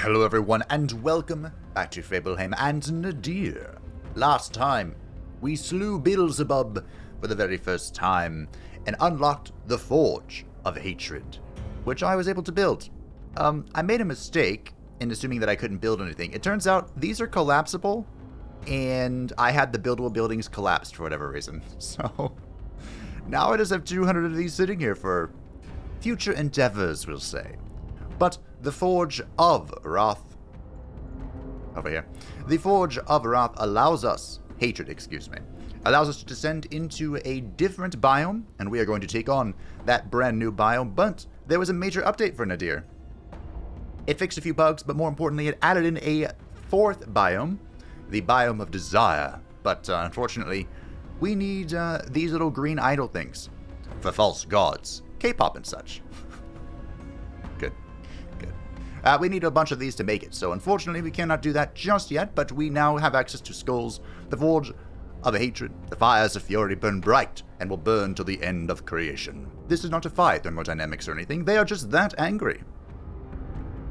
Hello everyone and welcome back to Fableheim and Nadir. Last time, we slew Beelzebub for the very first time and unlocked the Forge of Hatred, which I was able to build. I made a mistake in assuming that I couldn't build anything. It turns out these are collapsible, and I had the buildable buildings collapsed for whatever reason. So, now I just have 200 of these sitting here for future endeavors, we'll say. But the Forge of Wrath, over here, the Forge of Wrath allows us to descend into a different biome, and we are going to take on that brand new biome. But there was a major update for Nadir. It fixed a few bugs, but more importantly, it added in a fourth biome, the biome of Desire. But unfortunately, we need these little green idol things for false gods, K-pop and such. Good. We need a bunch of these to make it, so unfortunately we cannot do that just yet, but we now have access to skulls, the Forge of Hatred. The fires of fury burn bright and will burn till the end of creation. This is not to fight thermodynamics or anything, they are just that angry.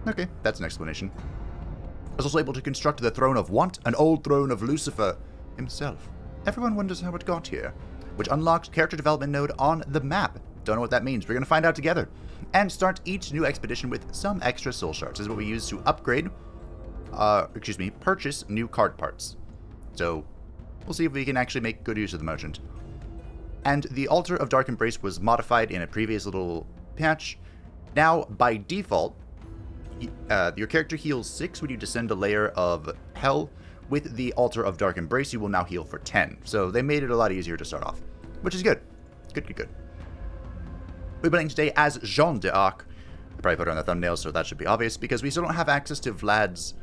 Okay, that's an explanation. I was also able to construct the Throne of Want, an old throne of Lucifer himself. Everyone wonders how it got here, which unlocks character development node on the map. Don't know what that means, we're going to find out together. And start each new expedition with some extra soul shards. This is what we use to upgrade, purchase new card parts. So, we'll see if we can actually make good use of the merchant. And the Altar of Dark Embrace was modified in a previous little patch. Now, by default, your character heals 6 when you descend a layer of hell. With the Altar of Dark Embrace, you will now heal for 10. So they made it a lot easier to start off, which is good. Good. We're playing today as Jeanne d'Arc. I probably put her on the thumbnail, so that should be obvious, because we still don't have access to Vlad's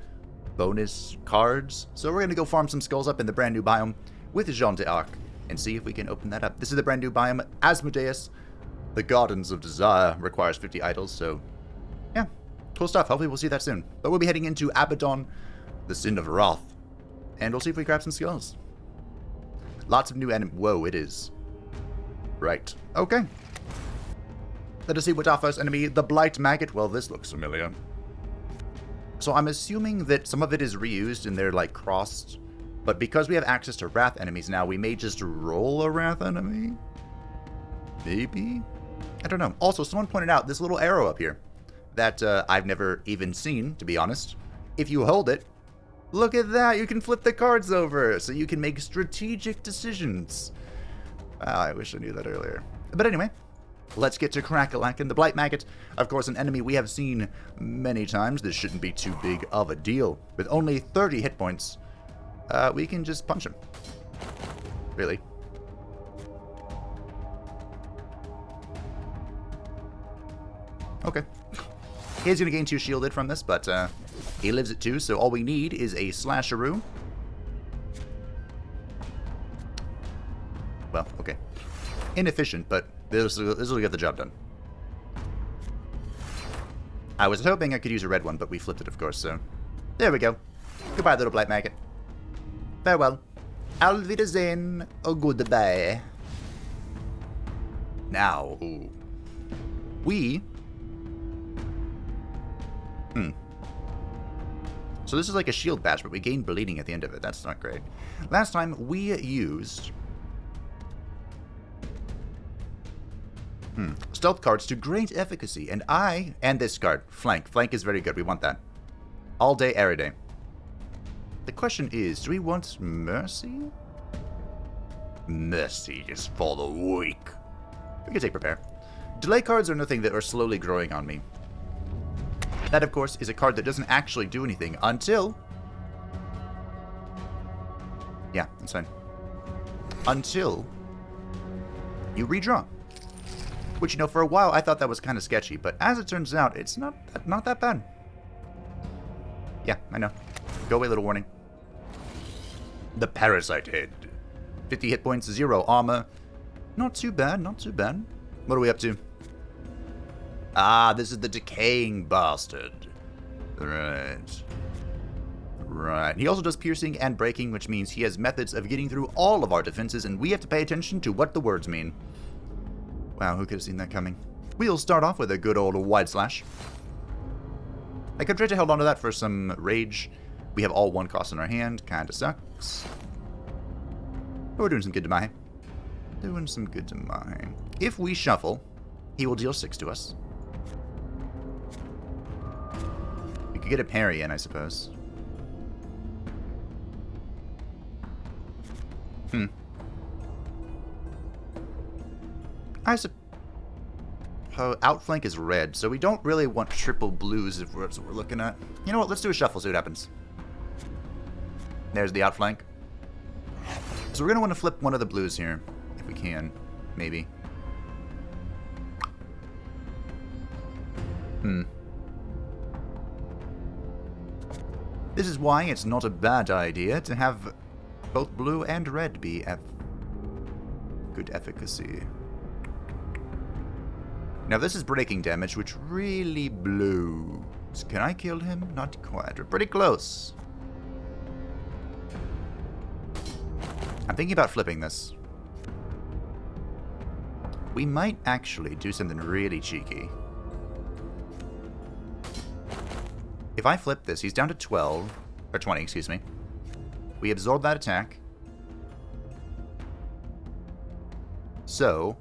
bonus cards. So we're going to go farm some skulls up in the brand new biome with Jeanne d'Arc and see if we can open that up. This is the brand new biome, Asmodeus. The Gardens of Desire requires 50 idols, so yeah, cool stuff. Hopefully we'll see that soon. But we'll be heading into Abaddon, the Sin of Wrath, and we'll see if we grab some skulls. Lots of new enemies. Whoa, it is. Right. Okay. Let us see what our first enemy, the Blight Maggot. Well, this looks familiar. So I'm assuming that some of it is reused and they're like crossed. But because we have access to Wrath enemies now, we may just roll a Wrath enemy? Maybe? I don't know. Also, someone pointed out this little arrow up here that I've never even seen, to be honest. If you hold it, look at that. You can flip the cards over so you can make strategic decisions. Wow, I wish I knew that earlier. But anyway, let's get to Crack-a-Lack. And the Blight Maggot, of course, an enemy we have seen many times. This shouldn't be too big of a deal. With only 30 hit points, we can just punch him. Really. Okay. He's going to gain 2 shielded from this, but he lives at 2, so all we need is a slasheroo. Well, okay. Inefficient, but this will get the job done. I was hoping I could use a red one, but we flipped it, of course, so there we go. Goodbye, little Blight Maggot. Farewell. Auf Wiedersehen. Oh, goodbye. Now, we... So this is like a shield bash, but we gain bleeding at the end of it. That's not great. Last time, we used... stealth cards to great efficacy, and this card, Flank. Flank is very good, we want that. All day, every day. The question is, do we want Mercy? Mercy is for the weak. We can take Prepare. Delay cards are nothing that are slowly growing on me. That, of course, is a card that doesn't actually do anything until... Yeah, that's fine. Until you redraw. Which, you know, for a while I thought that was kind of sketchy, but as it turns out, it's not that bad. Yeah, I know. Go away, little warning. The Parasite Head. 50 hit points, 0 armor. Not too bad, not too bad. What are we up to? Ah, this is the Decaying Bastard. Right. He also does piercing and breaking, which means he has methods of getting through all of our defenses, and we have to pay attention to what the words mean. Wow, who could have seen that coming? We'll start off with a good old wide slash. I could try to hold on to that for some rage. We have all 1 cost in our hand. Kinda sucks. But we're doing some good to Mahe. Doing some good to Mahe. If we shuffle, he will deal 6 to us. We could get a parry in, I suppose. I suppose outflank is red, so we don't really want triple blues if that's what we're looking at. You know what? Let's do a shuffle, see what happens. There's the outflank. So we're going to want to flip one of the blues here, if we can, maybe. This is why it's not a bad idea to have both blue and red be good efficacy. Now this is breaking damage, which really blows. Can I kill him? Not quite. We're pretty close. I'm thinking about flipping this. We might actually do something really cheeky. If I flip this, he's down to 12, or 20, excuse me. We absorb that attack. So...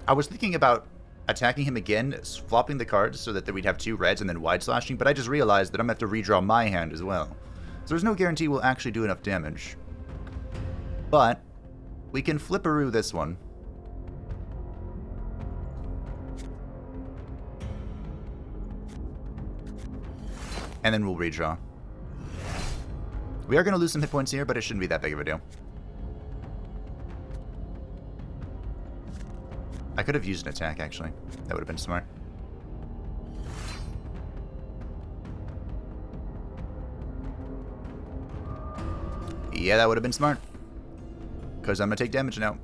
I was thinking about attacking him again, flopping the cards so that we'd have 2 reds and then wide slashing, but I just realized that I'm going to have to redraw my hand as well. So there's no guarantee we'll actually do enough damage. But we can flipperoo this one. And then we'll redraw. We are going to lose some hit points here, but it shouldn't be that big of a deal. I could have used an attack, actually. That would have been smart. Yeah, that would have been smart. Because I'm going to take damage now.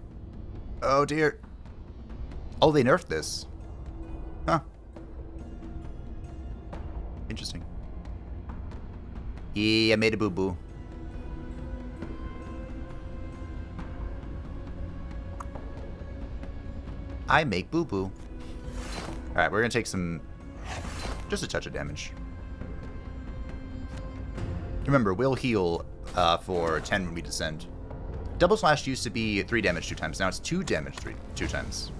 Oh, dear. Oh, they nerfed this. Huh. Interesting. Yeah, I made a boo-boo. I make boo-boo. Alright, we're going to take some... just a touch of damage. Remember, we'll heal for 10 when we descend. Double Slash used to be 3 damage 2 times. Now it's 2 damage 2 times.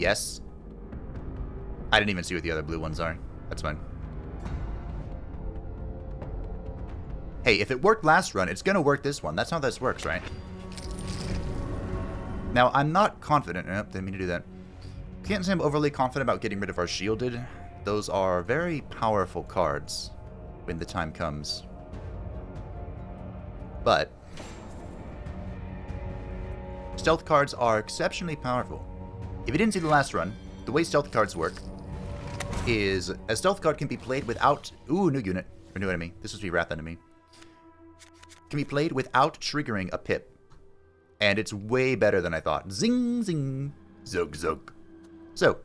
Yes. I didn't even see what the other blue ones are. That's fine. Hey, if it worked last run, it's going to work this one. That's how this works, right? Now, I'm not confident. Nope, didn't mean to do that. Can't say I'm overly confident about getting rid of our shielded. Those are very powerful cards when the time comes. But stealth cards are exceptionally powerful. If you didn't see the last run, the way stealth cards work is a stealth card can be played without... Ooh, new unit. Or new enemy. This must be Wrath Enemy. Can be played without triggering a pip. And it's way better than I thought. Zing, zing. Zug, zug. So,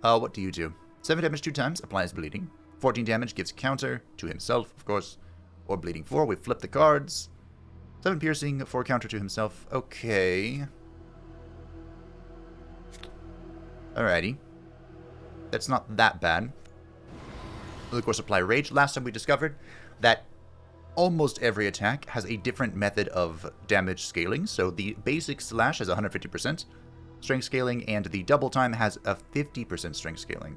what do you do? 7 damage 2 times, applies bleeding. 14 damage gives counter to himself, of course. Or bleeding 4, we flip the cards. 7 piercing, 4 counter to himself. Okay. Alrighty. That's not that bad. We'll, of course, apply rage. Last time we discovered that almost every attack has a different method of damage scaling. So the basic slash has 150% strength scaling, and the double time has a 50% strength scaling.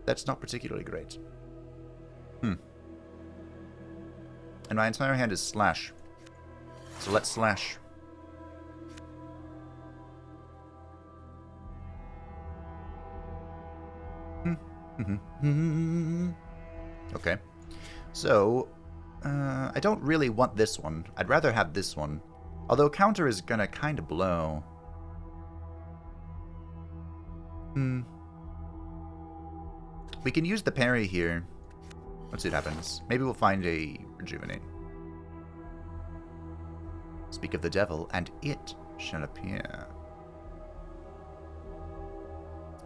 That's not particularly great. And my entire hand is slash. So let's slash. Okay. So, I don't really want this one. I'd rather have this one. Although counter is gonna kind of blow. We can use the parry here. Let's see what happens. Maybe we'll find a rejuvenate. Speak of the devil, and it shall appear.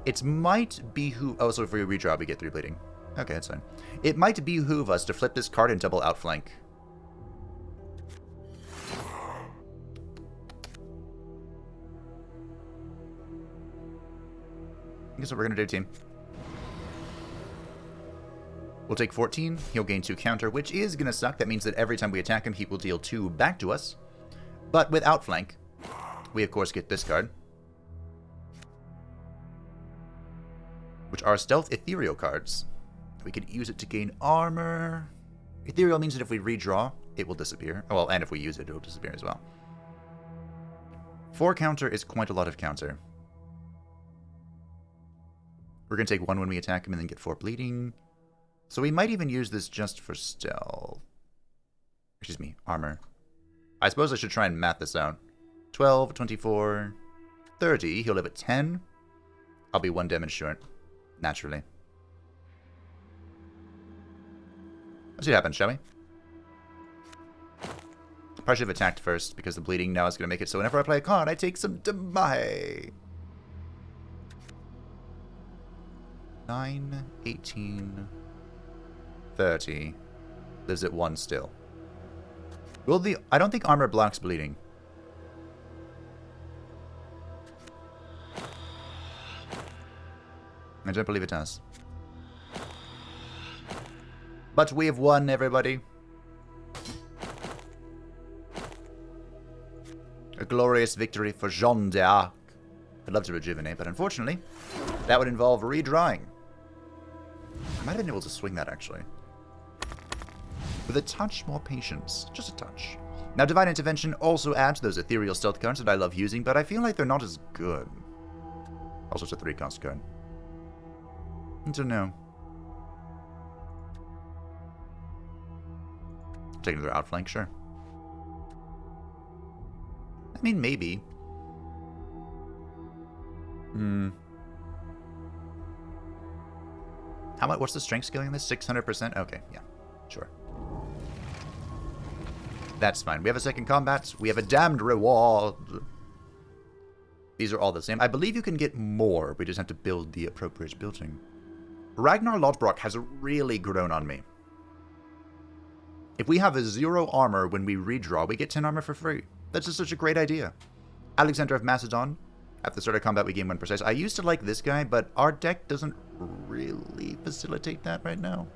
It might behoove... Oh, so if we redraw, we get 3 bleeding. Okay, that's fine. It might behoove us to flip this card and double outflank. guess what we're going to do, team. We'll take 14. He'll gain 2 counter, which is going to suck. That means that every time we attack him, he will deal 2 back to us. But with outflank, we of course get this card, which are stealth ethereal cards. We could use it to gain armor. Ethereal means that if we redraw, it will disappear. Well, and if we use it, it will disappear as well. 4 counter is quite a lot of counter. We're going to take 1 when we attack him and then get 4 bleeding. So we might even use this just for stealth. Excuse me, armor. I suppose I should try and math this out. 12, 24, 30. He'll live at 10. I'll be 1 damage short, naturally. Let's see what happens, shall we? Probably should have attacked first, because the bleeding now is going to make it so whenever I play a card, I take some damage. 9, 18, 30. Lives at 1 still. I don't think armor blocks bleeding. I don't believe it does. But we have won, everybody. A glorious victory for Jeanne d'Arc. I'd love to rejuvenate, but unfortunately, that would involve redrawing. I might have been able to swing that, actually. With a touch more patience. Just a touch. Now, Divine Intervention also adds those ethereal stealth cards that I love using, but I feel like they're not as good. Also, it's a 3-cost card. I don't know. Take another outflank, sure. I mean, maybe. How much? What's the strength scaling on this? 600%? Okay, yeah, sure. That's fine. We have a second combat. We have a damned reward. These are all the same. I believe you can get more. We just have to build the appropriate building. Ragnar Lodbrok has really grown on me. If we have a 0 armor when we redraw, we get 10 armor for free. That's just such a great idea. Alexander of Macedon. At the start of combat, we gain 1 precise. I used to like this guy, but our deck doesn't really facilitate that right now.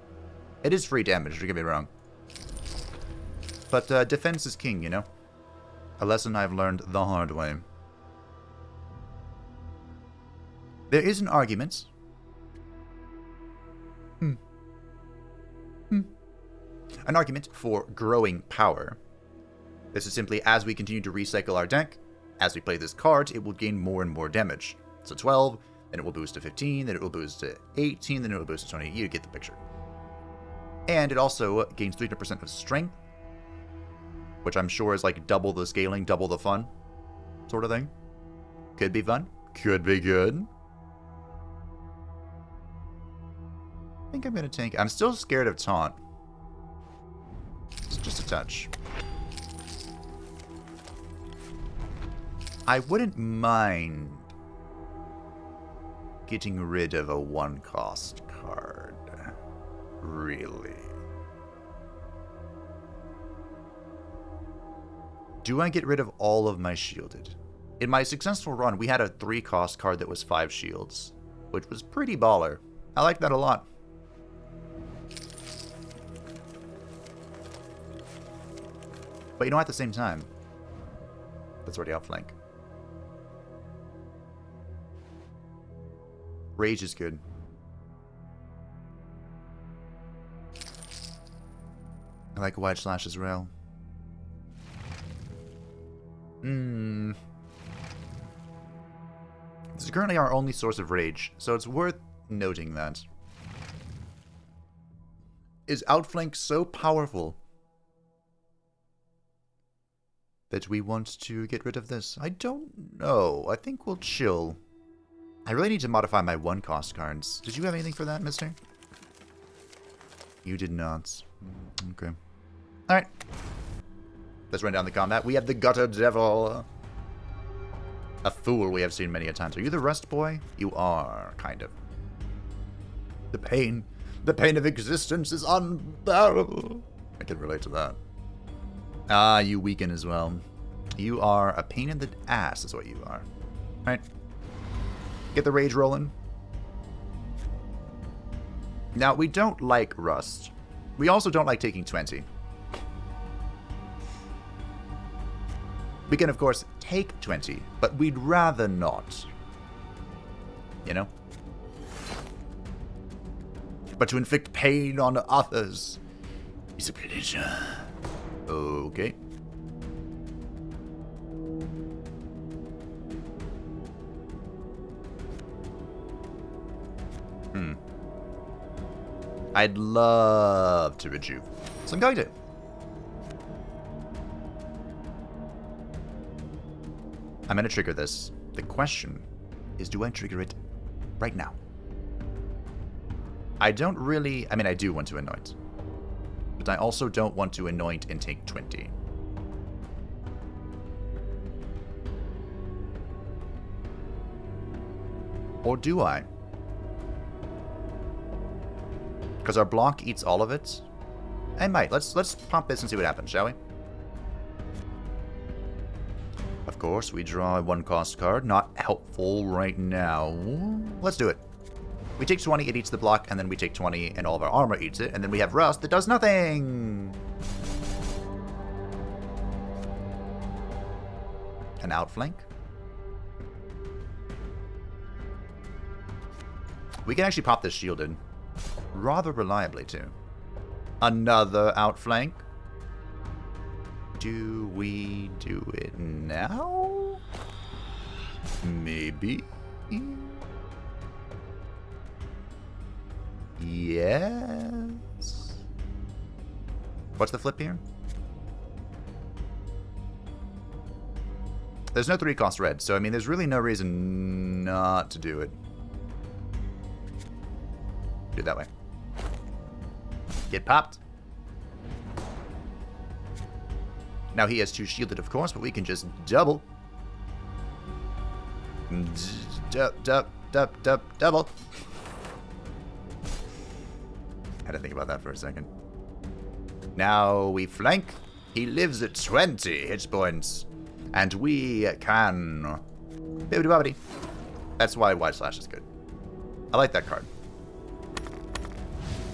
It is free damage, don't get me wrong. But defense is king, you know? A lesson I've learned the hard way. There is an argument. An argument for growing power. This is simply as we continue to recycle our deck, as we play this card, it will gain more and more damage. So 12, then it will boost to 15, then it will boost to 18, then it will boost to 20. You get the picture. And it also gains 300% of strength, which I'm sure is like double the scaling, double the fun sort of thing. Could be fun. Could be good. I think I'm going to take... I'm still scared of taunt. It's just a touch. I wouldn't mind getting rid of a 1-cost card. Really. Do I get rid of all of my shielded? In my successful run, we had a 3-cost card that was 5 shields, which was pretty baller. I like that a lot. But you know, at the same time, that's already outflank. Rage is good. I like Wide Slash as well. This is currently our only source of rage, so it's worth noting that. Is outflank so powerful that we want to get rid of this? I don't know. I think we'll chill. I really need to modify my 1-cost cards. Did you have anything for that, mister? You did not. Okay. Alright. Let's run down the combat. We have the Gutter Devil. A fool we have seen many a times. Are you the Rust Boy? You are, kind of. The pain of existence is unbearable. I can relate to that. Ah, you weaken as well. You are a pain in the ass is what you are. Alright. Get the rage rolling. Now, we don't like rust. We also don't like taking 20. We can, of course, take 20, but we'd rather not. You know? But to inflict pain on others is a pleasure. Okay. I'd love to rejuve. So I'm going to. I'm going to trigger this. The question is, do I trigger it right now? I don't really... I mean, I do want to anoint. But I also don't want to anoint and take 20. Or do I? Because our block eats all of it? I might. Let's pump this and see what happens, shall we? Of course, we draw a 1-cost card. Not helpful right now. Let's do it. We take 20, it eats the block, and then we take 20, and all of our armor eats it, and then we have rust that does nothing! An outflank? We can actually pop this shielded. Rather reliably, too. Another outflank. Do we do it now? Maybe. Yes. What's the flip here? There's no 3-cost red, so I mean, there's really no reason not to do it. Do it that way. Get popped. Now he has 2 shielded, of course, but we can just double. Double. Had to think about that for a second. Now we flank. He lives at 20 hit points. And we can... Bibbidi-bobbidi. That's why Wide Slash is good. I like that card.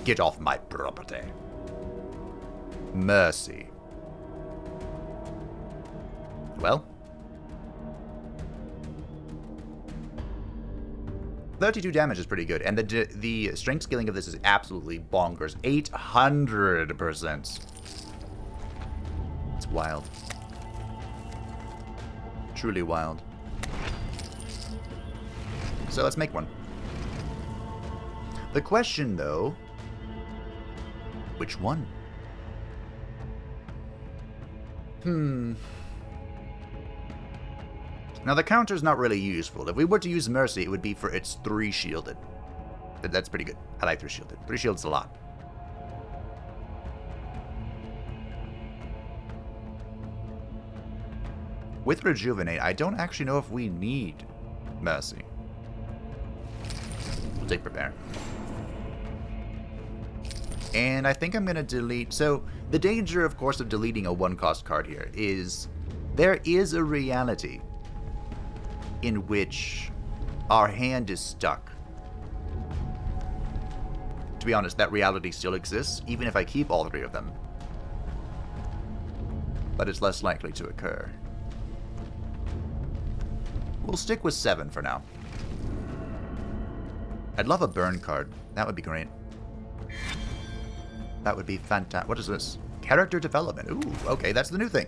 Get off my property. Mercy. Well. 32 damage is pretty good, and the strength scaling of this is absolutely bonkers. 800%. It's wild. Truly wild. So let's make one. The question, though... Which one? Now, the counter's not really useful. If we were to use Mercy, it would be for its 3 shielded. That's pretty good. I like 3 shielded. 3 shields a lot. With Rejuvenate, I don't actually know if we need Mercy. We'll take Prepare. And I think I'm going to delete... So, the danger, of course, of deleting a 1-cost card here is... There is a reality in which our hand is stuck. To be honest, that reality still exists, even if I keep all 3 of them. But it's less likely to occur. We'll stick with 7 for now. I'd love a burn card. That would be great. That would be fantastic. What is this? Character development. Ooh, okay, that's the new thing.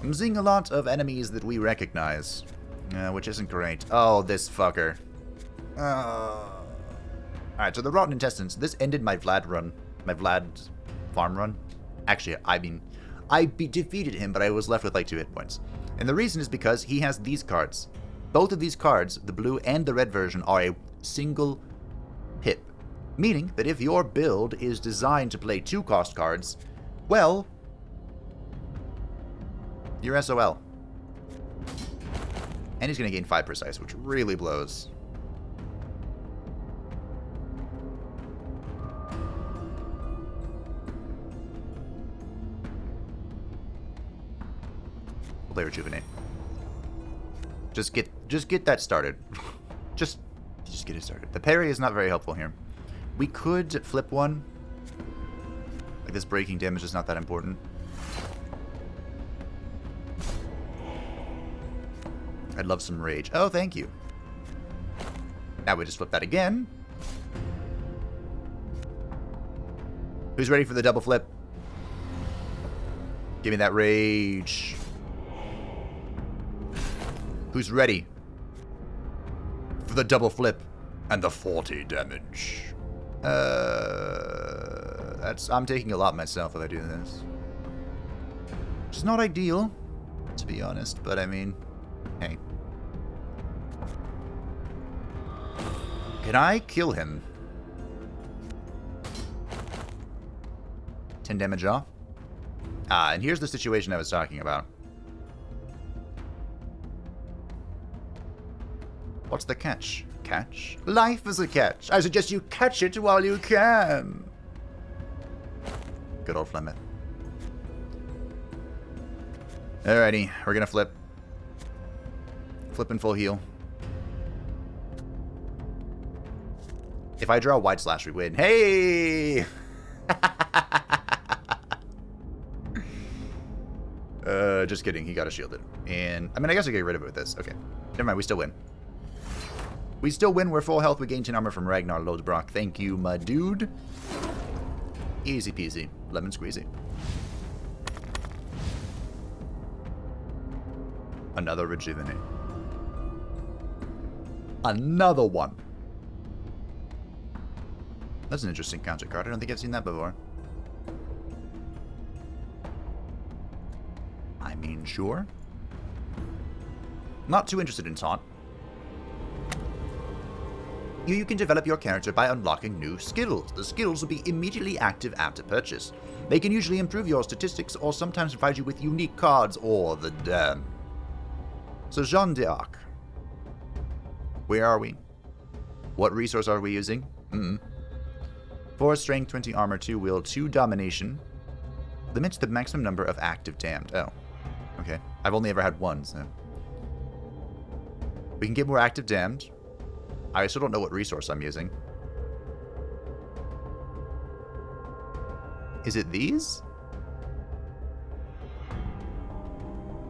I'm seeing a lot of enemies that we recognize, which isn't great. Oh, this fucker. Alright, so the Rotten Intestines. This ended my Vlad run. My Vlad farm run. Actually, I mean, I defeated him, but I was left with like 2 hit points. And the reason is because he has these cards. Both of these cards, the blue and the red version, are a single hit. Meaning that if your build is designed to play 2-cost cards, well... You're SOL. And he's going to gain 5 precise, which really blows. We'll play Rejuvenate. Just get that started. Just Just get it started. The parry is not very helpful here. We could flip one. Like this breaking damage is not that important. I'd love some rage. Oh, thank you. Now we just flip that again. Who's ready for the double flip? Give me that rage. Who's ready for the double flip and the 40 damage? I'm taking a lot myself if I do this. It's not ideal, to be honest, but I mean, hey. Can I kill him? 10 damage off. Ah, and here's the situation I was talking about. What's the catch? Catch? Life is a catch. I suggest you catch it while you can. Good old Flemeth. Alrighty, we're gonna flip. Flip and full heal. If I draw wide slash, we win. Hey! Just kidding. He got a shielded. And, I mean, I guess I get rid of it with this. Okay. Never mind. We still win. We still win. We're full health. We gain 10 armor from Ragnar Lodbrok. Thank you, my dude. Easy peasy. Lemon squeezy. Another rejuvenate. Another one. That's an interesting counter card. I don't think I've seen that before. I mean, sure. Not too interested in taunt. You can develop your character by unlocking new skills. The skills will be immediately active after purchase. They can usually improve your statistics or sometimes provide you with unique cards or the damn. So Jeanne d'Arc. Where are we? What resource are we using? 4 strength, 20 armor, 2 will, 2 domination. Limits the maximum number of active damned. Oh. Okay. I've only ever had one, so. We can get more active damned. I still don't know what resource I'm using. Is it these?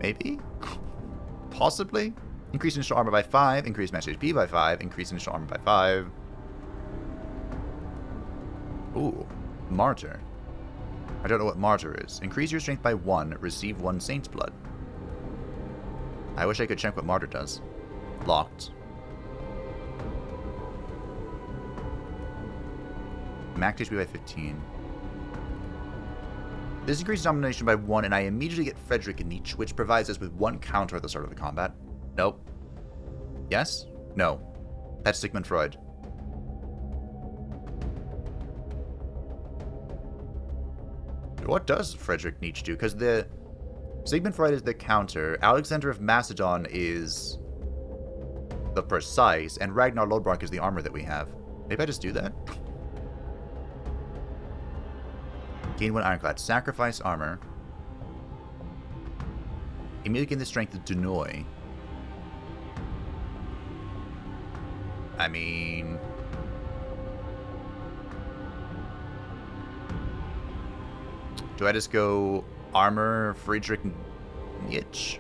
Maybe? Possibly? Increase initial armor by 5, increase max HP by 5, increase initial armor by 5. Ooh, Martyr. I don't know what Martyr is. Increase your strength by 1, receive 1 Saint's Blood. I wish I could check what Martyr does. Locked. Max HP by 15. This increases domination by 1, and I immediately get Frederick Nietzsche, which provides us with 1 counter at the start of the combat. Nope. Yes? No. That's Sigmund Freud. What does Frederick Nietzsche do? Because the Sigmund Freud is the counter, Alexander of Macedon is the precise, and Ragnar Lodbrok is the armor that we have. Maybe I just do that? Gain 1 ironclad. Sacrifice armor. Immediately gain the strength of Dunoy. I mean... do I just go armor Friedrich Nietzsche?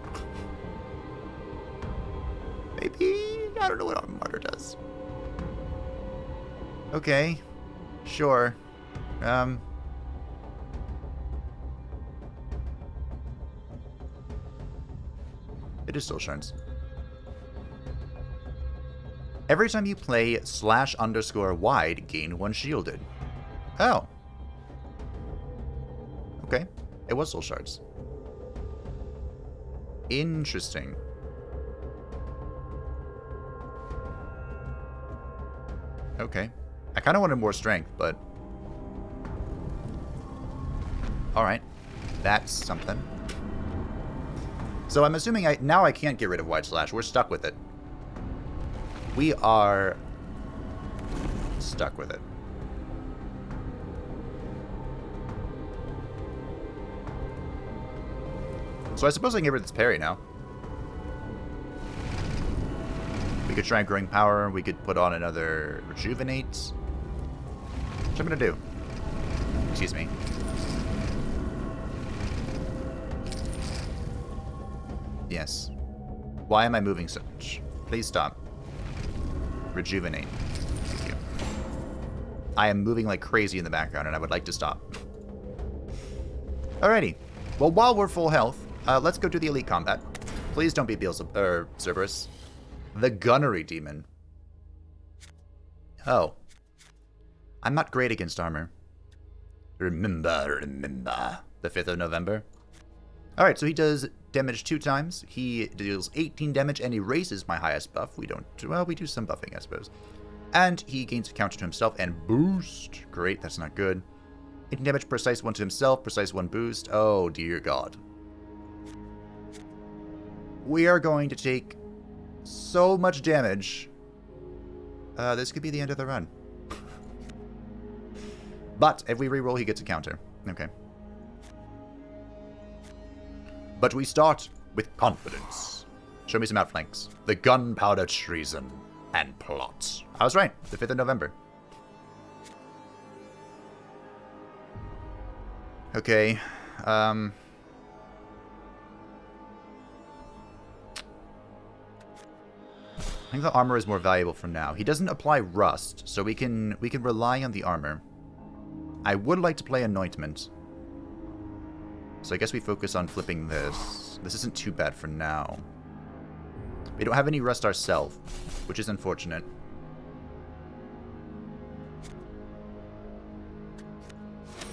Maybe? I don't know what Martyr does. Okay. Sure. It is still Sharns. Every time you play /_wide, gain 1 shielded. Oh. Okay. It was Soul Shards. Interesting. Okay. I kind of wanted more strength, but... alright. That's something. So I'm assuming now I can't get rid of Wide Slash. We're stuck with it. We are stuck with it. So I suppose I can get rid of this parry now. We could try growing power. We could put on another rejuvenate. Which I'm going to do. Excuse me. Yes. Why am I moving so much? Please stop. Rejuvenate. Thank you. I am moving like crazy in the background, and I would like to stop. Alrighty. Well, while we're full health, let's go do the elite combat. Please don't be Cerberus. The Gunnery Demon. Oh. I'm not great against armor. Remember. The 5th of November. Alright, so he does damage 2 times. He deals 18 damage and erases my highest buff. We don't... Well, we do some buffing, I suppose. And he gains a counter to himself and boost. Great, that's not good. 18 damage, precise 1 to himself, precise 1 boost. Oh, dear God. We are going to take so much damage. This could be the end of the run. But if we reroll, he gets a counter. Okay. But we start with confidence. Show me some outflanks. The gunpowder treason and plot. I was right. The 5th of November. Okay. I think the armor is more valuable for now. He doesn't apply rust, so we can rely on the armor. I would like to play anointment. So I guess we focus on flipping this. This isn't too bad for now. We don't have any rust ourselves, which is unfortunate.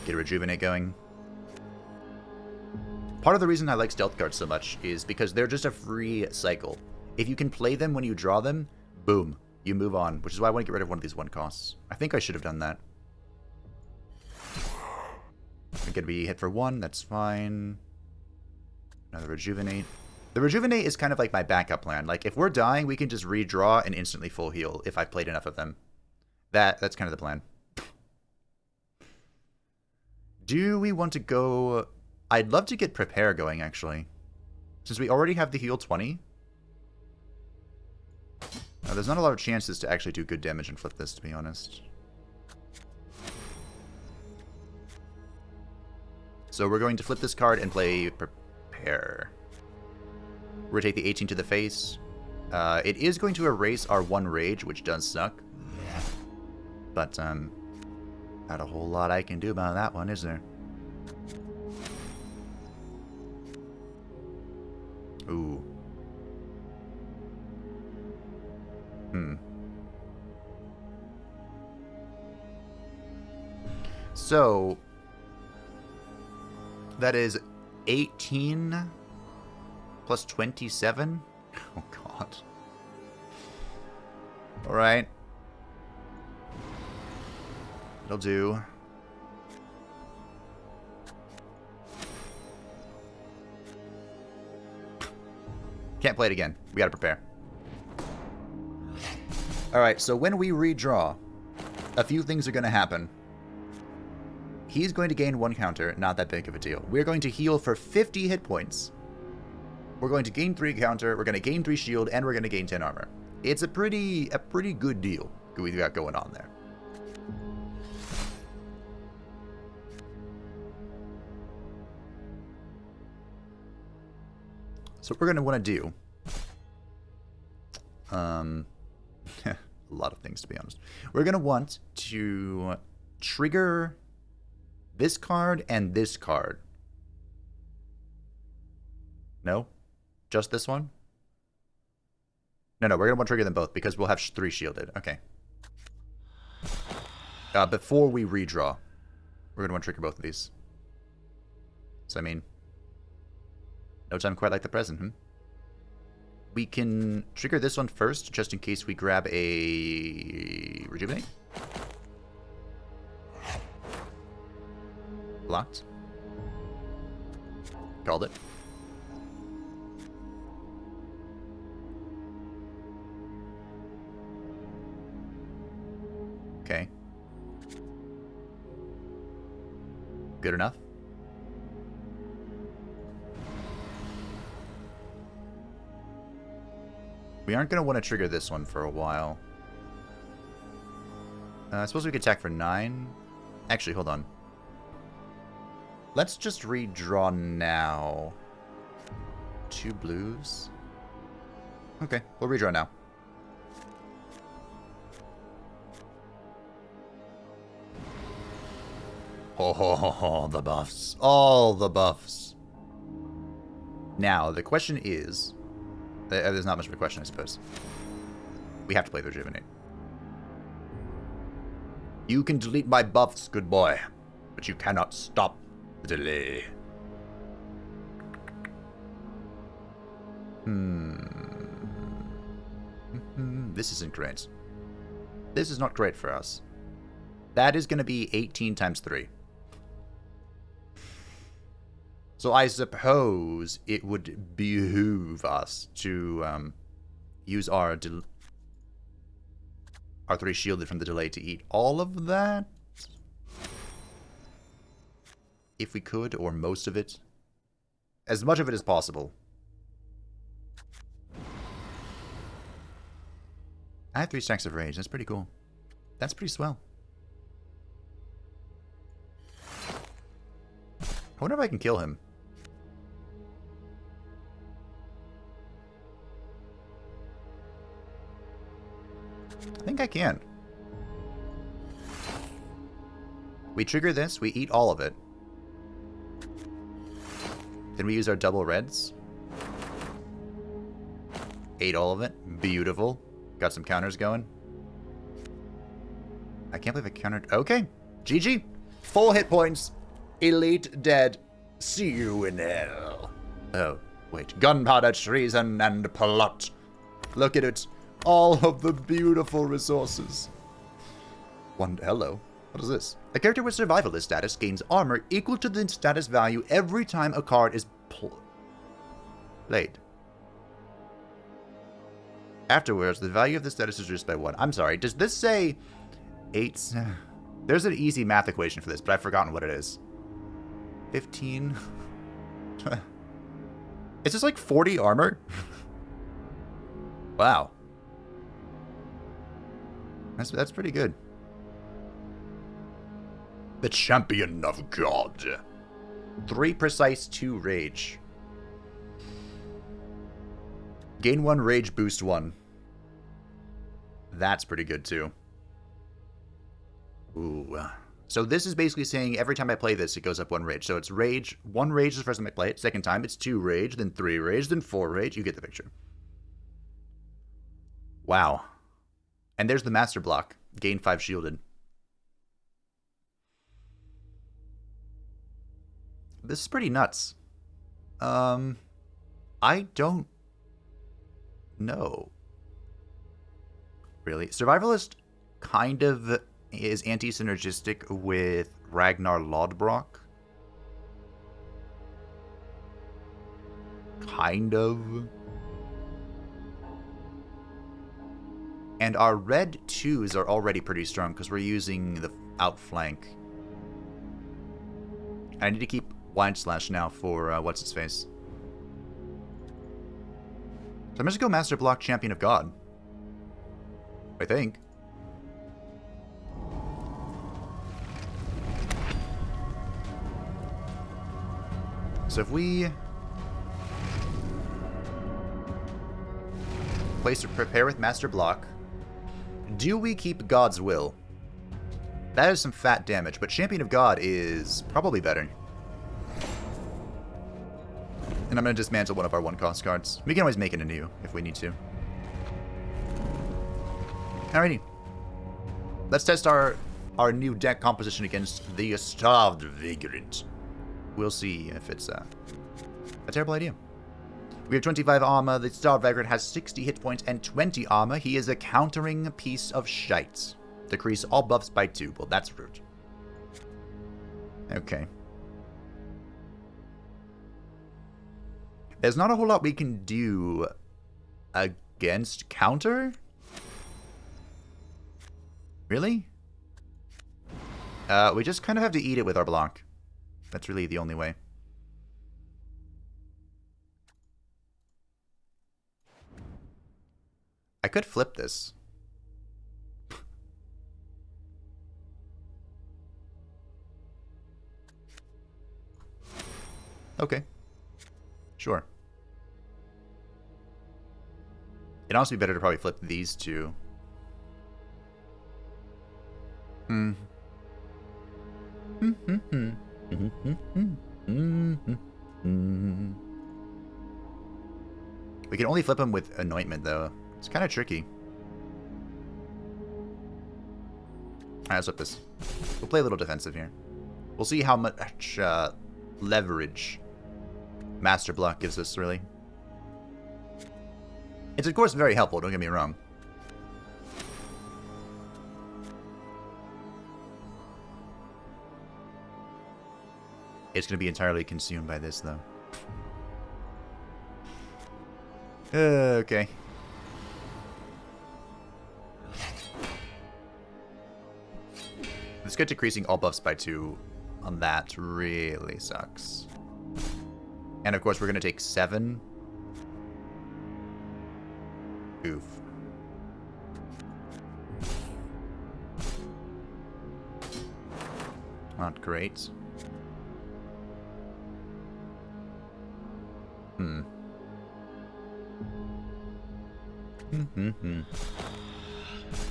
Get a rejuvenate going. Part of the reason I like stealth cards so much is because they're just a free cycle. If you can play them when you draw them, boom, you move on, which is why I want to get rid of one of these 1 costs. I think I should have done that. We're going to be hit for 1, that's fine. Another rejuvenate. The rejuvenate is kind of like my backup plan. Like, if we're dying, we can just redraw and instantly full heal if I've played enough of them. That's kind of the plan. Do we want to go... I'd love to get prepare going, actually. Since we already have the heal 20. Now, there's not a lot of chances to actually do good damage and flip this, to be honest. So we're going to flip this card and play prepare. Rotate the 18 to the face. It is going to erase our 1 rage, which does suck. But, not a whole lot I can do about that one, is there? Ooh. So, that is 18 plus 27? Oh, God. Alright. It'll do. Can't play it again. We gotta prepare. Alright, so when we redraw, a few things are gonna happen. He's going to gain 1 counter, not that big of a deal. We're going to heal for 50 hit points. We're going to gain 3 counter, we're going to gain 3 shield, and we're going to gain 10 armor. It's a pretty good deal we've got going on there. So what we're going to want to do... a lot of things, to be honest. We're going to want to trigger this card and this card. No? Just this one? No, we're going to want to trigger them both because we'll have 3 shielded. Okay. Before we redraw, we're going to want to trigger both of these. So, I mean, no time quite like the present, We can trigger this one first, just in case we grab a rejuvenate. Blocked. Called it. Okay. Good enough. We aren't going to want to trigger this one for a while. I suppose we could attack for 9. Actually, hold on. Let's just redraw now. 2 blues. Okay, we'll redraw now. Oh, the buffs. All the buffs. Now, the question is... There's not much of a question, I suppose. We have to play the Rejuvenate. You can delete my buffs, good boy. But you cannot stop the delay. This isn't great. This is not great for us. That is going to be 18 times 3. So I suppose it would behoove us to use our 3 shielded from the delay to eat all of that. If we could, or most of it. As much of it as possible. I have 3 stacks of rage. That's pretty cool. That's pretty swell. I wonder if I can kill him. I think I can. We trigger this, we eat all of it. Then we use our double reds. Ate all of it. Beautiful. Got some counters going. I can't believe I countered. Okay. GG. Full hit points. Elite dead. See you in hell. Oh, wait. Gunpowder, treason, and plot. Look at it. All of the beautiful resources. Hello. What is this? A character with survivalist status gains armor equal to the status value every time a card is played. Afterwards, the value of the status is reduced by 1. I'm sorry, does this say 8? There's an easy math equation for this, but I've forgotten what it is. 15? Is this like 40 armor? Wow. That's pretty good. The champion of God. 3 precise, 2 rage. Gain 1 rage, boost 1. That's pretty good too. Ooh. So this is basically saying every time I play this, it goes up 1 rage. So it's rage. 1 rage is the first time I play it. Second time, it's 2 rage, then 3 rage, then 4 rage. You get the picture. Wow. And there's the master block. Gain 5 shielded. This is pretty nuts. I don't know. Really? Survivalist kind of is anti-synergistic with Ragnar Lodbrok. Kind of. And our red 2s are already pretty strong because we're using the outflank. I need to keep Wide Slash now for what's-its-face. So I'm just going to go Master Block Champion of God. I think. So if we place or prepare with Master Block, do we keep God's Will? That is some fat damage, but Champion of God is probably better. And I'm going to dismantle one of our 1-cost cards. We can always make it anew if we need to. Alrighty. Let's test our new deck composition against the Starved Vagrant. We'll see if it's a terrible idea. We have 25 armor. The Starved Vagrant has 60 hit points and 20 armor. He is a countering piece of shite. Decrease all buffs by 2. Well, that's rude. Okay. There's not a whole lot we can do against counter. Really? We just kind of have to eat it with our block. That's really the only way. I could flip this. Okay. Sure. It'd also be better to probably flip these two. Hmm. We can only flip them with anointment, though. It's kind of tricky. Alright, let's flip this. We'll play a little defensive here. We'll see how much leverage Master Block gives us, really. It's, of course, very helpful, don't get me wrong. It's going to be entirely consumed by this, though. Okay. This good decreasing all buffs by 2 on that really sucks. And of course, we're going to take 7. Oof. Not great. Do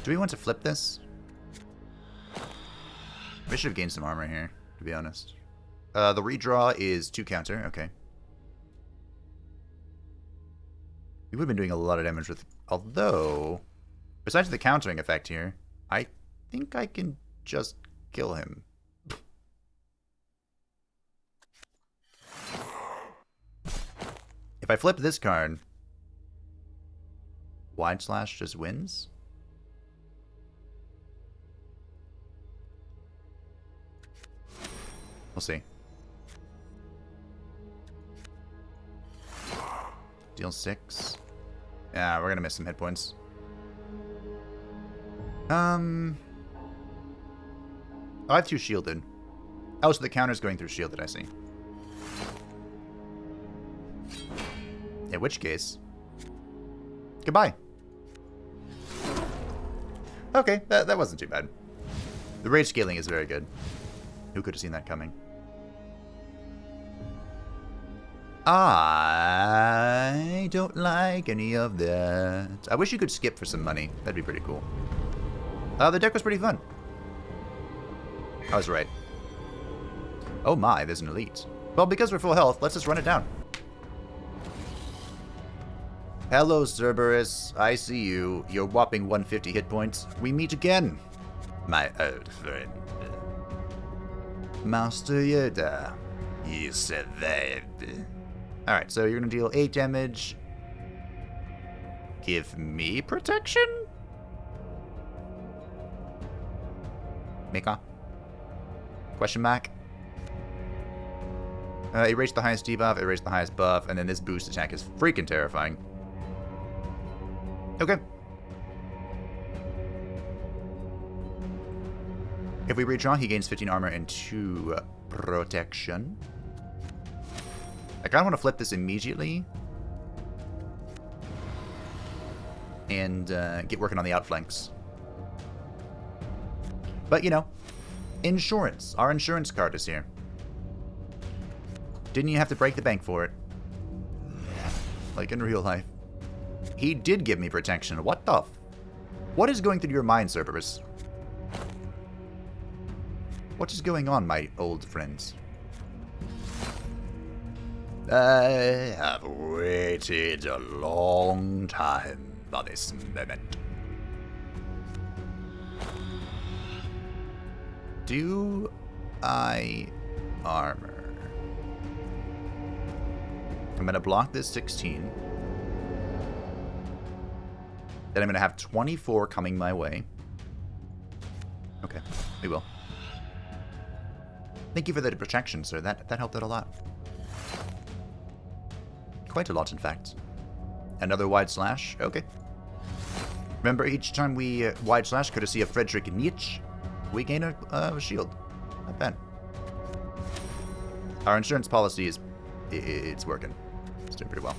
we want to flip this? We should have gained some armor here, to be honest. The redraw is 2 counter. Okay. We would have been doing a lot of damage with... Although, besides the countering effect here, I think I can just kill him. If I flip this card, Wide Slash just wins? We'll see. Deal 6. Yeah, we're gonna miss some hit points. I have 2 shielded. Oh, so the counter's going through shielded, I see. In which case, goodbye. Okay, that wasn't too bad. The rage scaling is very good. Who could have seen that coming? I don't like any of that. I wish you could skip for some money. That'd be pretty cool. The deck was pretty fun. I was right. Oh my, there's an elite. Well, because we're full health, let's just run it down. Hello, Cerberus. I see you. You're whopping 150 hit points. We meet again. My old friend. Master Yoda. You survived. Alright, so you're going to deal 8 damage. Give me protection? Mika? Question mark? Erase the highest debuff, erase the highest buff, and then this boost attack is freaking terrifying. Okay. If we redraw, he gains 15 armor and 2 protection. I kind of want to flip this immediately. And get working on the outflanks. But, you know, insurance. Our insurance card is here. Didn't you have to break the bank for it? Like in real life. He did give me protection. What the f... What is going through your mind, Cerberus? What is going on, my old friends? I have waited a long time for this moment. Do I armor? I'm going to block this 16. Then I'm going to have 24 coming my way. Okay, we will. Thank you for the protection, sir. That helped out a lot. Quite a lot, in fact. Another wide slash? Okay. Remember, each time we wide slash, courtesy of Frederick Nietzsche, we gain a shield. Not bad. Our insurance policy is... it's working. It's doing pretty well.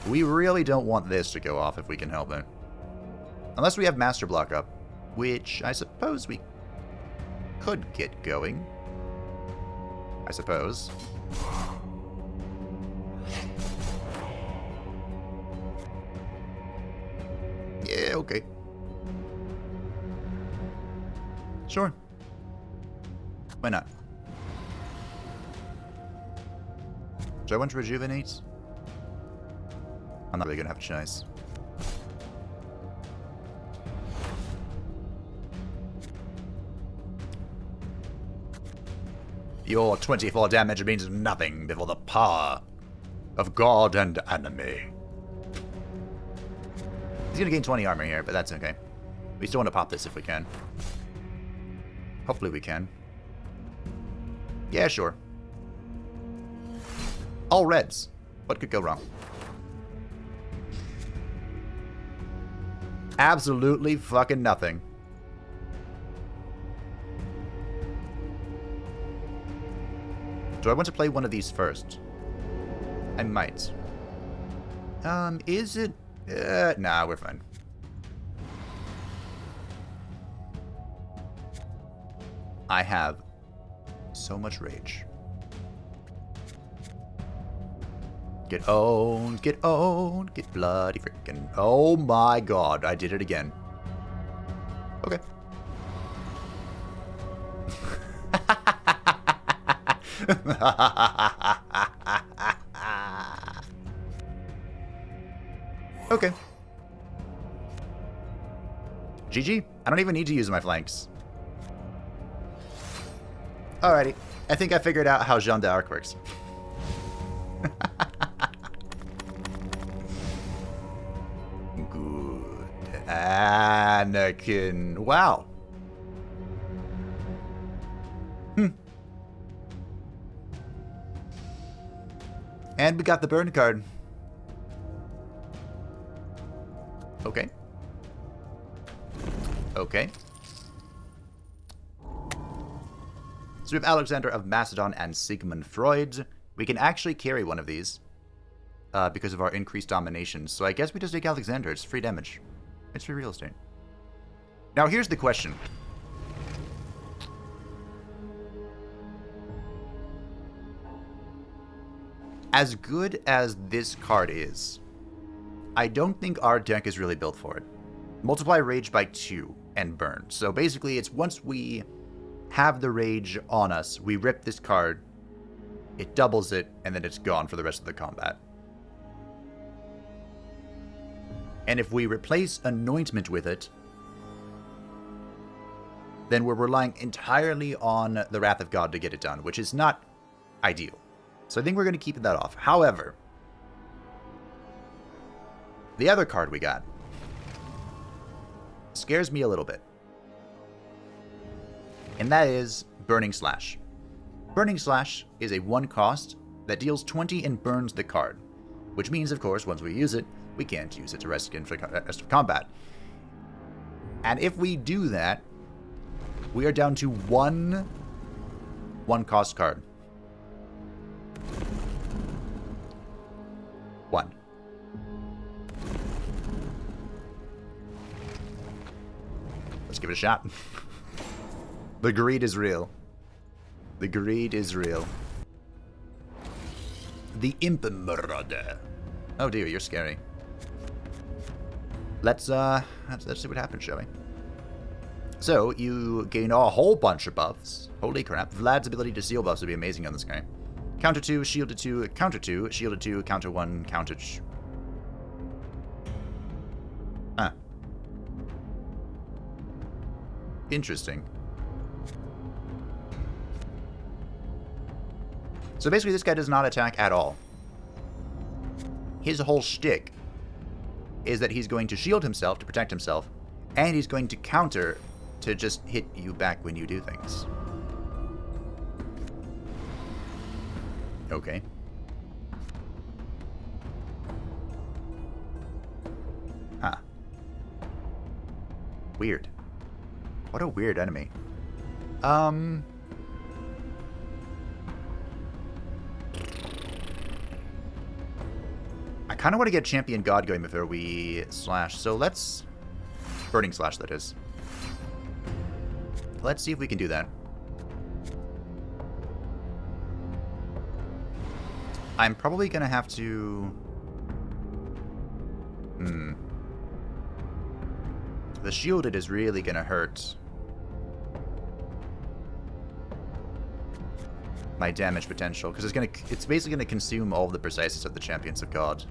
We really don't want this to go off if we can help it. Unless we have Master Block up, which I suppose we could get going. I suppose. Yeah, okay. Sure. Why not? Do I want to rejuvenate? I'm not really gonna have a choice. Your 24 damage means nothing before the power of God and enemy. He's gonna gain 20 armor here, but that's okay. We still want to pop this if we can. Hopefully we can. Yeah, sure. All reds. What could go wrong? Absolutely fucking nothing. Do I want to play one of these first? I might. Is it? Nah, we're fine. I have so much rage. Get owned, get bloody freaking. Oh my god, I did it again. Okay. Okay. GG. I don't even need to use my flanks. Alrighty. I think I figured out how Jeanne d'Arc works. Good. Anakin. Wow. And we got the burn card. Okay. Okay. So we have Alexander of Macedon and Sigmund Freud. We can actually carry one of these because of our increased domination. So I guess we just take Alexander. It's free damage. It's free real estate. Now here's the question. As good as this card is, I don't think our deck is really built for it. Multiply rage by 2 and burn. So basically it's once we have the rage on us, we rip this card, it doubles it, and then it's gone for the rest of the combat. And if we replace Anointment with it, then we're relying entirely on the Wrath of God to get it done, which is not ideal. So I think we're going to keep that off. However, the other card we got scares me a little bit. And that is Burning Slash. Burning Slash is a 1 cost that deals 20 and burns the card. Which means, of course, once we use it, we can't use it to rest of combat. And if we do that, we are down to one cost card. 1. Let's give it a shot. The greed is real. The greed is real. The Imp Marauder. Oh dear, you're scary. Let's see what happens, shall we? So, you gain a whole bunch of buffs. Holy crap. Vlad's ability to seal buffs would be amazing on this guy. Counter 2, shielded 2, counter 2, shielded 2, counter 1, counter... Huh. Interesting. So basically this guy does not attack at all. His whole shtick is that he's going to shield himself to protect himself, and he's going to counter to just hit you back when you do things. Okay. Huh. Weird. What a weird enemy. I kind of want to get Champion God going before we slash. So let's... Burning Slash, that is. Let's see if we can do that. I'm probably going to have to... The shielded is really going to hurt my damage potential, because it's basically going to consume all of the preciseness of the Champions of God,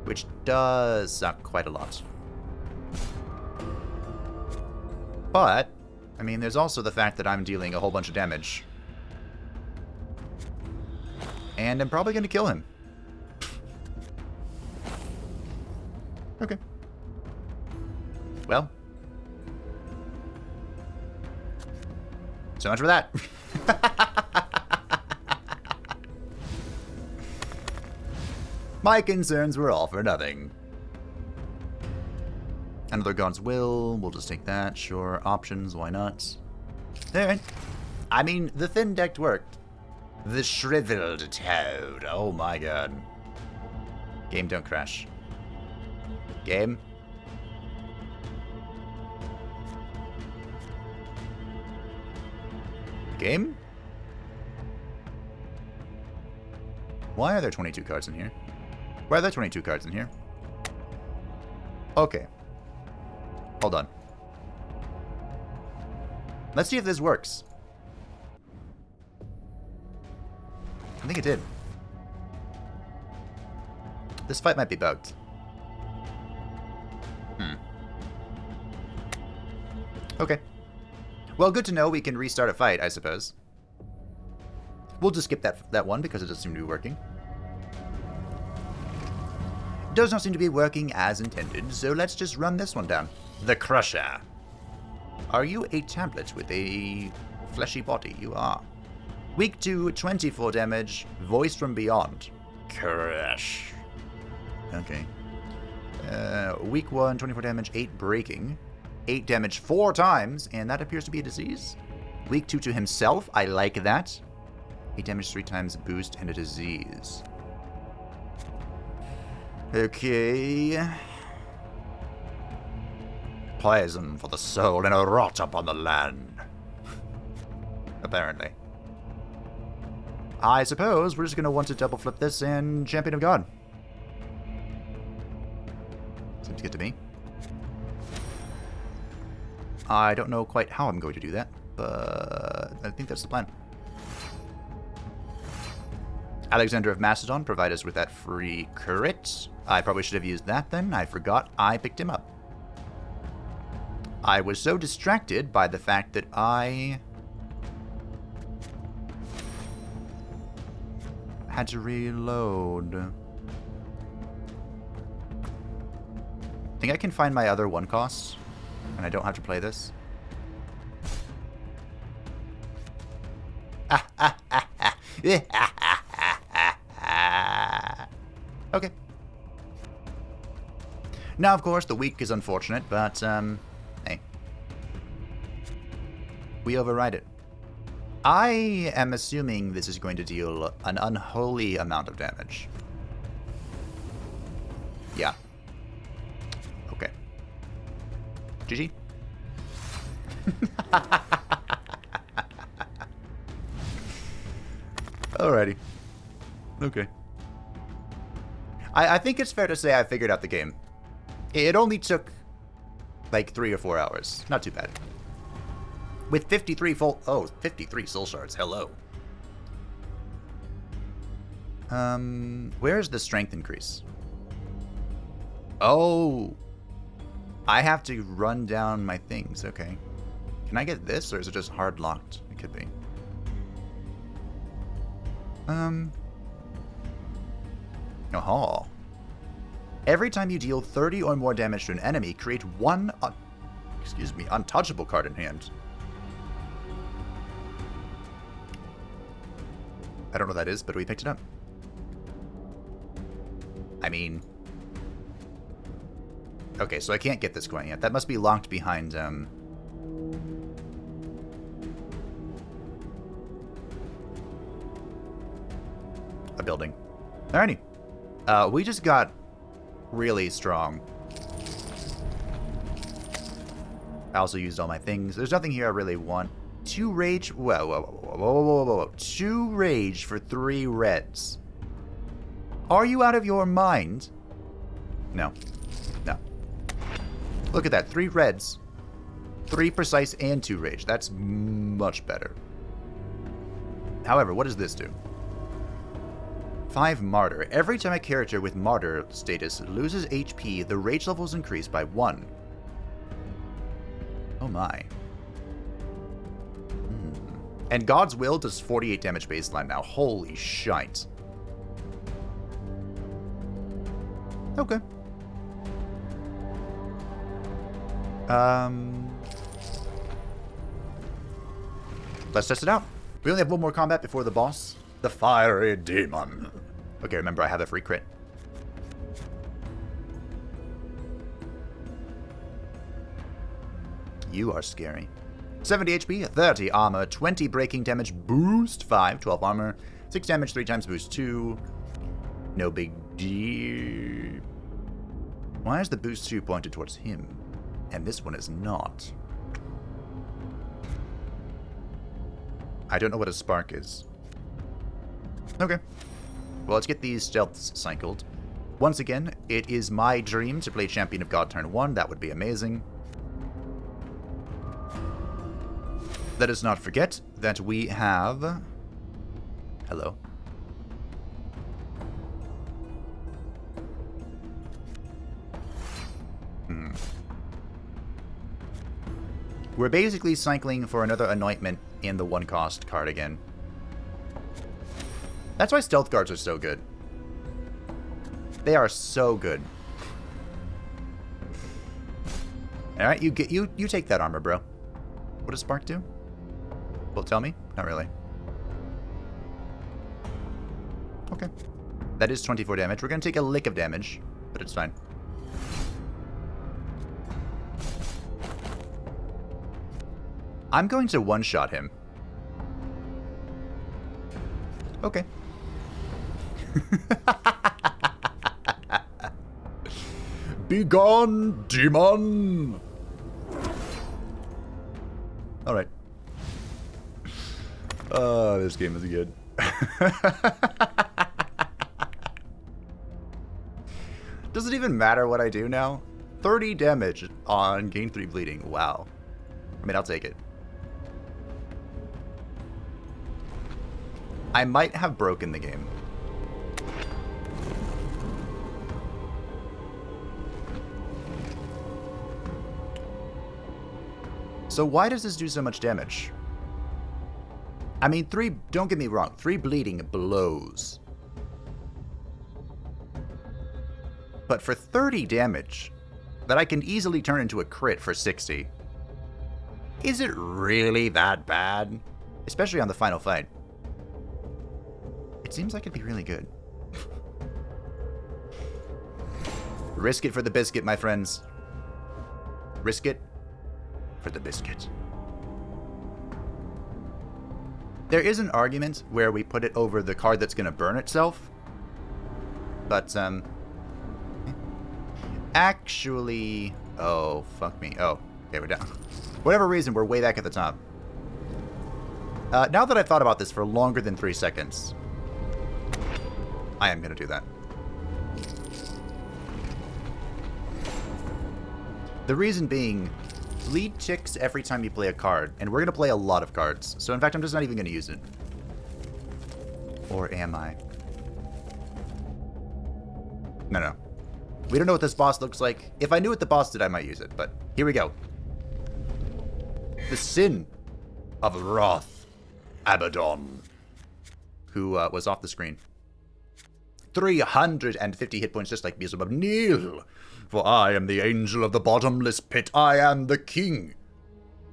which does suck quite a lot. But, I mean, there's also the fact that I'm dealing a whole bunch of damage. And I'm probably going to kill him. Okay. Well. So much for that. My concerns were all for nothing. Another God's Will. We'll just take that. Sure. Options. Why not? Alright. I mean, the thin deck worked. The Shriveled Toad. Oh my god. Game, don't crash. Game. Game? Why are there 22 cards in here? Why are there 22 cards in here? Okay. Hold on. Let's see if this works. I think it did. This fight might be bugged. Okay. Well, good to know we can restart a fight, I suppose. We'll just skip that one because it doesn't seem to be working. It does not seem to be working as intended, so let's just run this one down. The Crusher. Are you a tablet with a fleshy body? You are. Weak 2, 24 damage, voice from beyond. Crush. Okay. Weak 1, 24 damage, 8 breaking. 8 damage 4 times, and that appears to be a disease. Weak 2 to himself, I like that. 8 damage 3 times, boost, and a disease. Okay. Poison for the soul and a rot upon the land. Apparently. I suppose we're just going to want to double flip this and Champion of God. Seems good to me. I don't know quite how I'm going to do that, but I think that's the plan. Alexander of Macedon provide us with that free crit. I probably should have used that then. I forgot I picked him up. I was so distracted by the fact that I had to reload. I think I can find my other one costs, and I don't have to play this. Okay. Now, of course, the weak is unfortunate, but, hey. We override it. I am assuming this is going to deal an unholy amount of damage. Yeah. Okay. GG. Alrighty. Okay. I think it's fair to say I figured out the game. It only took like 3 or 4 hours. Not too bad. With 53 53 soul shards. Hello. Where's the strength increase? Oh. I have to run down my things. Okay. Can I get this, or is it just hard locked? It could be. Oh. Every time you deal 30 or more damage to an enemy, create one, untouchable card in hand. I don't know what that is, but we picked it up. I mean... Okay, so I can't get this going yet. That must be locked behind, a building. Alrighty. We just got really strong. I also used all my things. There's nothing here I really want. 2 rage. Whoa, whoa, whoa, whoa, whoa, whoa, whoa. 2 rage for 3 reds. Are you out of your mind? No. No. Look at that. 3 reds. 3 precise and 2 rage. That's much better. However, what does this do? 5 martyr. Every time a character with martyr status loses HP, the rage level is increased by 1. Oh my. And God's Will does 48 damage baseline now. Holy shite. Okay. Let's test it out. We only have one more combat before the boss. The Fiery Demon. Okay, remember I have a free crit. You are scary. 70 HP, 30 armor, 20 breaking damage, boost 5, 12 armor, 6 damage, 3 times boost 2. No big deal. Why is the boost 2 pointed towards him? And this one is not. I don't know what a spark is. Okay. Well, let's get these stealths cycled. Once again, it is my dream to play Champion of God turn 1. That would be amazing. Let us not forget that we have... Hello. We're basically cycling for another anointment in the 1-cost card again. That's why stealth guards are so good. They are so good. Alright, you take that armor, bro. What does Spark do? Well, tell me? Not really. Okay. That is 24 damage. We're going to take a lick of damage, but it's fine. I'm going to one-shot him. Okay. Begone, demon! Alright. Oh, this game is good. Does it even matter what I do now? 30 damage on gain 3 bleeding. Wow. I mean, I'll take it. I might have broken the game. So why does this do so much damage? I mean, 3, don't get me wrong, 3 bleeding blows. But for 30 damage, that I can easily turn into a crit for 60, is it really that bad? Especially on the final fight. It seems like it'd be really good. Risk it for the biscuit, my friends. Risk it for the biscuit. There is an argument where we put it over the card that's going to burn itself. But, actually... Oh, fuck me. Oh, okay, we're down. Whatever reason, we're way back at the top. Now that I've thought about this for longer than 3 seconds, I am going to do that. The reason being, bleed ticks every time you play a card, and we're going to play a lot of cards. So in fact, I'm just not even going to use it. Or am I? No. We don't know what this boss looks like. If I knew what the boss did, I might use it, but here we go. The Sin of Wrath, Abaddon, who was off the screen. 350 hit points, just like Beelzebub. Kneel, for I am the angel of the bottomless pit. I am the king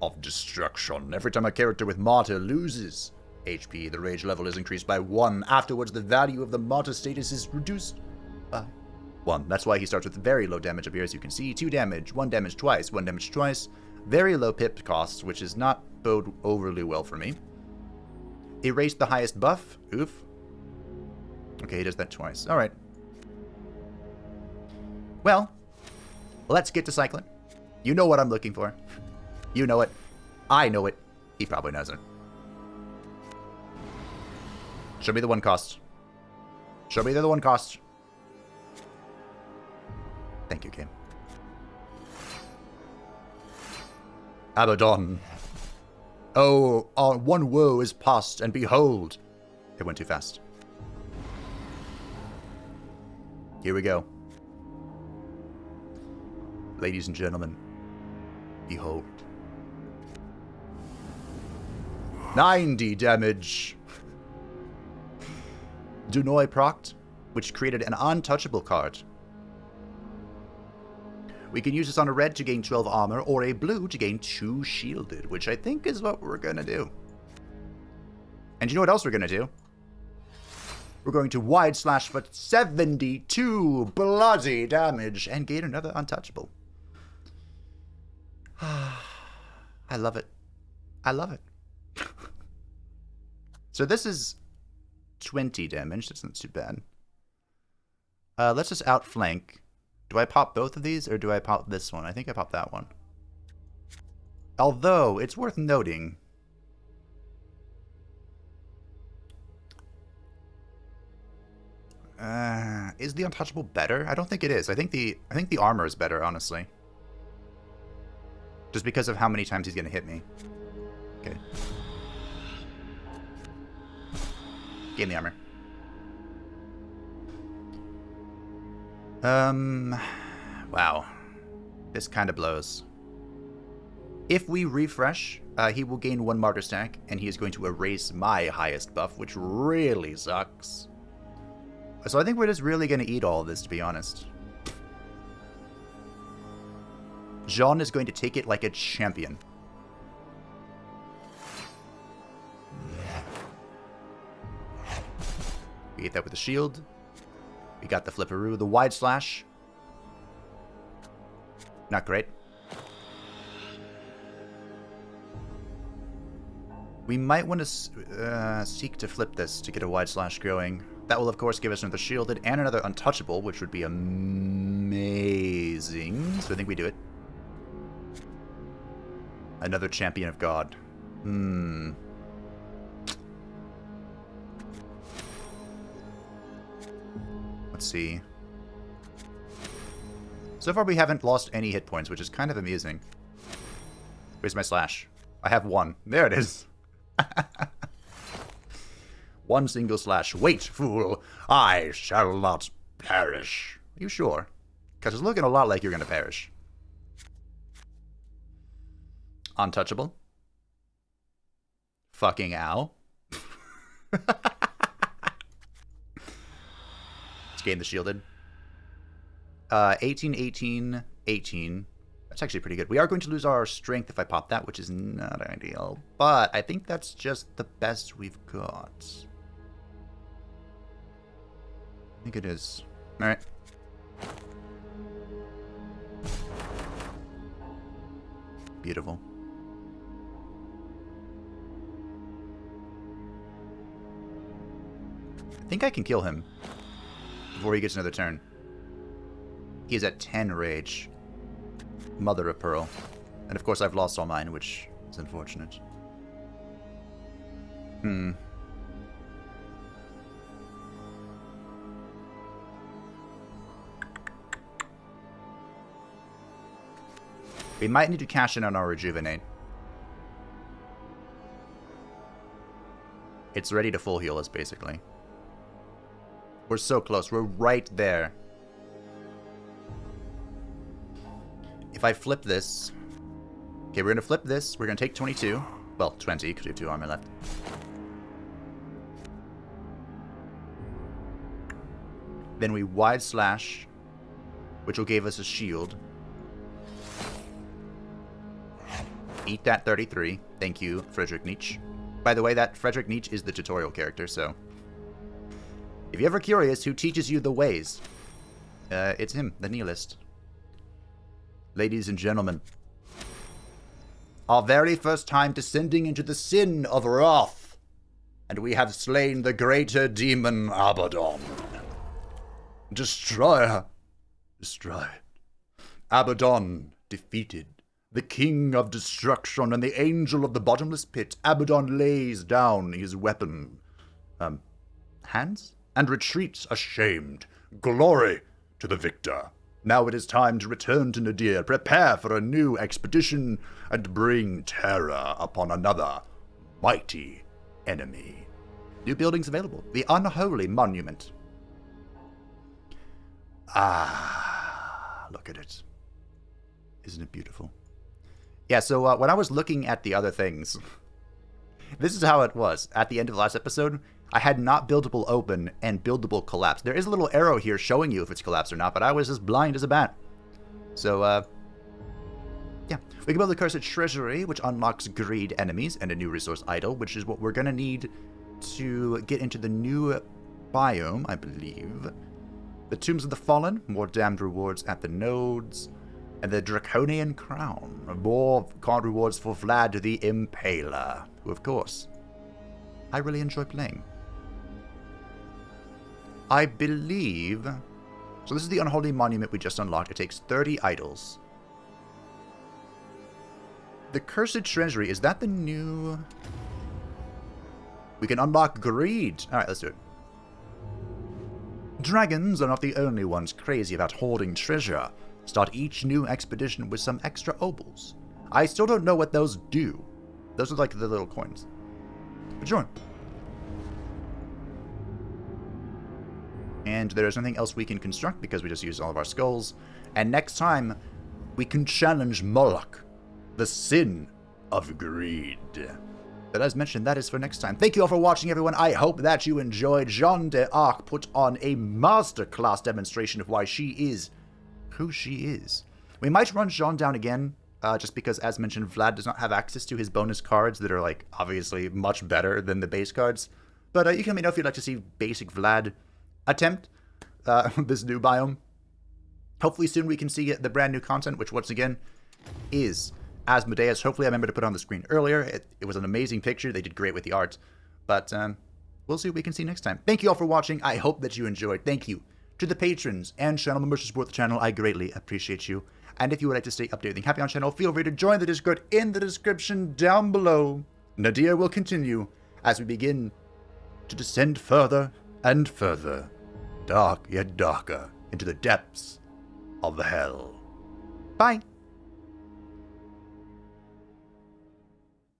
of destruction. Every time a character with Martyr loses HP, the rage level is increased by 1. Afterwards, the value of the Martyr status is reduced by 1. That's why he starts with very low damage up here, as you can see. 2 damage, 1 damage twice, 1 damage twice. Very low pip costs, which is not bode overly well for me. Erase the highest buff. Oof. Okay, he does that twice. Alright. Well, let's get to cycling. You know what I'm looking for. You know it. I know it. He probably knows it. Show me the 1 cost. Show me the 1 cost. Thank you, game. Abaddon. Oh, our 1 woe is past, and behold. It went too fast. Here we go. Ladies and gentlemen, behold. 90 damage. Dunoi procced, which created an untouchable card. We can use this on a red to gain 12 armor, or a blue to gain 2 shielded, which I think is what we're gonna do. And you know what else we're gonna do? We're going to wide slash for 72 bloody damage and gain another untouchable. I love it. I love it. So this is 20 damage. That's not too bad. Let's just outflank. Do I pop both of these, or do I pop this one? I think I popped that one. Although, it's worth noting. Is the untouchable better? I don't think it is. I think the armor is better, honestly. Just because of how many times he's gonna hit me. Okay. Gain the armor. Wow. This kind of blows. If we refresh, he will gain 1 martyr stack, and he is going to erase my highest buff, which really sucks. So I think we're just really going to eat all of this, to be honest. Jeanne is going to take it like a champion. We ate that with the shield. We got the flipperoo, the wide slash. Not great. We might want to seek to flip this to get a wide slash going. That will, of course, give us another shielded and another untouchable, which would be amazing. So I think we do it. Another champion of God. Let's see. So far we haven't lost any hit points, which is kind of amusing. Where's my slash? I have 1. There it is. 1 single slash. Wait, fool. I shall not perish. Are you sure? Because it's looking a lot like you're going to perish. Untouchable. Fucking ow. Let's gain the shielded. 18, 18, 18. That's actually pretty good. We are going to lose our strength if I pop that, which is not ideal. But I think that's just the best we've got. I think it is. Alright. Beautiful. I think I can kill him before he gets another turn. He's at 10 rage. Mother of pearl. And of course I've lost all mine, which is unfortunate. We might need to cash in on our rejuvenate. It's ready to full heal us, basically. We're so close. We're right there. If I flip this... Okay, we're going to flip this. We're going to take 22. Well, 20, because we have 2 armor left. Then we wide slash, which will give us a shield. Eat that 33. Thank you, Frederick Nietzsche. By the way, that Frederick Nietzsche is the tutorial character, so... If you're ever curious who teaches you the ways, it's him, the nihilist. Ladies and gentlemen, our very first time descending into the sin of wrath, and we have slain the greater demon Abaddon. Destroyer, destroyed. Abaddon defeated. The king of destruction and the angel of the bottomless pit, Abaddon lays down his weapon, hands, and retreats ashamed. Glory to the victor. Now it is time to return to Nadir, prepare for a new expedition, and bring terror upon another mighty enemy. New buildings available. The Unholy Monument. Ah, look at it. Isn't it beautiful? Yeah, so when I was looking at the other things, this is how it was. At the end of the last episode, I had not buildable open and buildable collapse. There is a little arrow here showing you if it's collapsed or not, but I was as blind as a bat. So, yeah. We can build the Cursed Treasury, which unlocks greed enemies and a new resource idol, which is what we're going to need to get into the new biome, I believe. The Tombs of the Fallen, more damned rewards at the nodes. And the Draconian Crown, more card rewards for Vlad the Impaler, who, of course, I really enjoy playing. I believe... So this is the Unholy Monument we just unlocked. It takes 30 idols. The Cursed Treasury, is that the new... We can unlock Greed. Alright, let's do it. Dragons are not the only ones crazy about hoarding treasure. Start each new expedition with some extra obols. I still don't know what those do. Those are like the little coins. But join. And there's nothing else we can construct because we just used all of our skulls. And next time, we can challenge Moloch, the sin of greed. But as mentioned, that is for next time. Thank you all for watching, everyone. I hope that you enjoyed. Jeanne d'Arc put on a masterclass demonstration of why she is who she is. We might run Jeanne down again, just because, as mentioned, Vlad does not have access to his bonus cards that are, like, obviously much better than the base cards. But you can let me know if you'd like to see basic Vlad attempt this new biome. Hopefully soon we can see the brand new content, which once again is Asmodeus. Hopefully I remember to put it on the screen earlier. It was an amazing picture. They did great with the art. But we'll see what we can see next time. Thank you all for watching. I hope that you enjoyed. Thank you to the patrons and channel members who support the channel. I greatly appreciate you. And if you would like to stay updated and happy on channel, feel free to join the Discord in the description down below. Nadir will continue as we begin to descend further and further, dark yet darker, into the depths of hell. Bye.